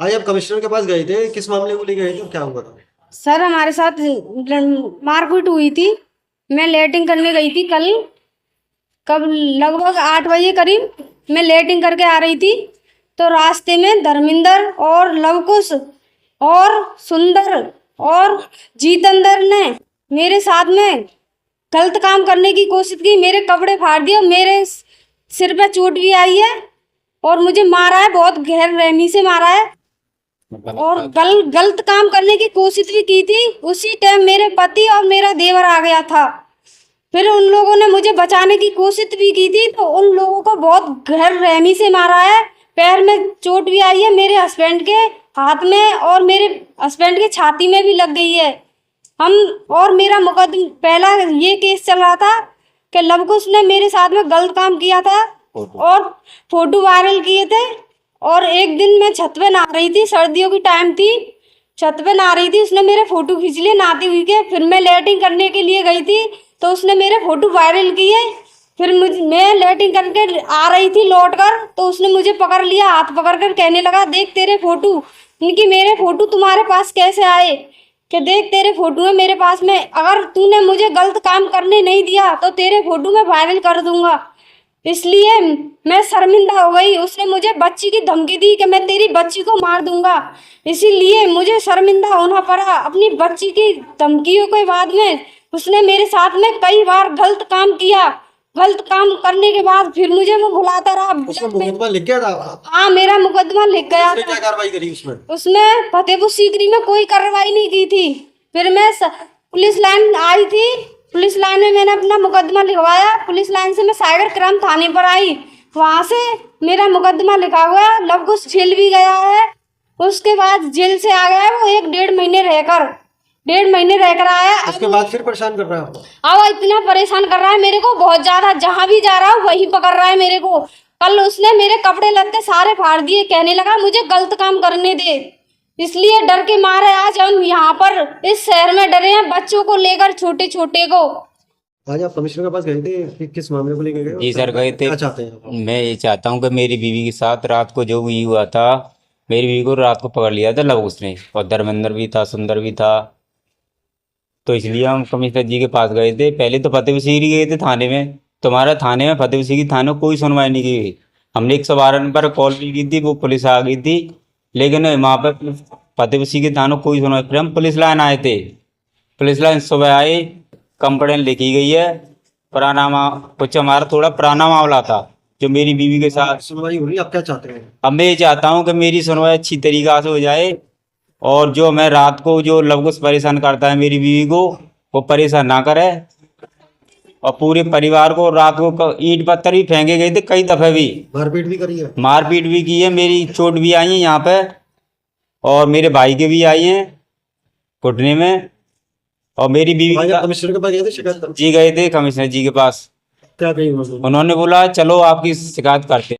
आज आप कमिश्नर के पास गए थे, किस मामले को लेके गए थे, क्या हुआ था? सर हमारे साथ मारपीट हुई थी। मैं लेटिंग करने गई थी कब लगभग 8 बजे करीब मैं लेटिंग करके आ रही थी, तो रास्ते में धर्मिंदर और लवकुश और सुंदर और जीतेंद्र ने मेरे साथ में गलत काम करने की कोशिश की। मेरे कपड़े फाड़ दिए और मेरे सिर पे चोट भी आई है और मुझे मारा है, बहुत गहर रहमी से मारा है और गलत काम करने की कोशिश भी की थी। उसी टाइम मेरे पति और मेरा देवर आ गया था। फिर उन लोगों ने मुझे बचाने की कोशिश भी की थी, तो उन लोगों को बहुत गहर रहमी से मारा है। पैर में चोट भी आई है, मेरे हस्बैंड के हाथ में और मेरे हस्बैंड के छाती में भी लग गई है। मेरा मुकदमा पहला ये केस चल रहा था कि लवकुश ने मेरे साथ में गलत काम किया था और फोटो वायरल किए थे। और एक दिन मैं छत पे नहा रही थी, सर्दियों की टाइम थी, छत पे नहा रही थी, उसने मेरे फोटो खींच लिए नहाती हुई के। फिर मैं लेटिंग करने के लिए गई थी तो उसने मेरे फोटो वायरल किए। फिर मैं लेटिंग करके आ रही थी लौट कर, तो उसने मुझे पकड़ लिया, हाथ पकड़ कर कहने लगा देख तेरे फोटो, इनकी मेरे फोटो तुम्हारे पास कैसे आए, कि देख तेरे फोटो है मेरे पास में, अगर तूने मुझे गलत काम करने नहीं दिया तो तेरे फोटो मैं वायरल कर दूंगा। इसलिए मैं शर्मिंदा हो गई। उसने मुझे बच्ची की धमकी दी कि मैं तेरी बच्ची को मार दूंगा, इसीलिए मुझे शर्मिंदा होना पड़ा। अपनी बच्ची की धमकियों के बाद में उसने मेरे साथ में कई बार गलत काम किया। गलत काम करने के बाद फिर मुझे वो बुलाता रहा। उसका मुकदमा लिख गया था? हाँ, मेरा मुकदमा लिख गया उसने क्या था। कार्रवाई करी उसमें? उसमें फतेहपुर सीकरी में कोई कार्रवाई नहीं की थी। फिर मैं पुलिस लाइन आई थी, पुलिस लाइन में मैंने अपना मुकदमा लिखवाया। पुलिस लाइन से मैं साइबर क्राइम थाने पर आई, वहां से मेरा मुकदमा लिखा हुआ है। लवकुश जेल भी गया है, उसके बाद जेल से आ गया है वो 1-1.5 महीने रहकर आया। उसके बाद फिर परेशान कर रहा है आपको? अब इतना परेशान कर रहा है मेरे को बहुत ज्यादा, जहां भी जा रहा हूँ वही पकड़ रहा है मेरे को। कल उसने मेरे कपड़े लत्ते सारे फाड़ दिए, कहने लगा मुझे गलत काम करने दे। इसलिए डर के मारे आज हम यहाँ पर इस शहर में डरे हैं, बच्चों को लेकर, छोटे छोटे को। आज आप कमिश्नर के पास गए थे, किस मामले को लेके गए? जी सर, गए थे। क्या चाहते हैं आप? मैं ये चाहता हूँ कि मेरी बीवी के साथ रात को जो भी हुआ था, मेरी बीवी को रात को पकड़ लिया था लवकुश ने, और धर्मेंद्र भी था, सुंदर भी था। तो इसलिए हम कमिश्नर जी के पास गए थे। पहले तो फतेहपुर सीकरी गए थे थाने में, तुम्हारा थाने में फतेहपुर सीकरी थाने में कोई सुनवाई नहीं की गई। हमने 112 नंबर कॉल भी की थी, वो पुलिस आ गई थी, लेकिन वहाँ पर फतेहपुर सीकरी थाने कोई सुनवाई। फिर हम पुलिस लाइन आए थे, पुलिस लाइन सुबह आई, कंप्लेंट लिखी गई है। पुराना कुछ हमारा थोड़ा पुराना मामला था जो मेरी बीवी के साथ। सुनवाई हो रही है, आप क्या चाहते हैं? अब मैं ये चाहता हूँ कि मेरी सुनवाई अच्छी तरीक़ा से हो जाए, और जो मैं रात को जो लवकुश परेशान करता है मेरी बीवी को, वो परेशान ना करे। और पूरे परिवार को रात को ईंट पत्थर भी फेंके गए थे, कई दफ़े भी मारपीट भी करी है? मारपीट भी की है, मेरी चोट भी आई है यहाँ पे, और मेरे भाई के भी आई हैं घुटने में। और मेरी बीवी कमिश्नर के पास गए थे शिकायत? जी गए थे कमिश्नर जी के पास। क्या कही उन्होंने बोला चलो आपकी शिकायत करते हैं।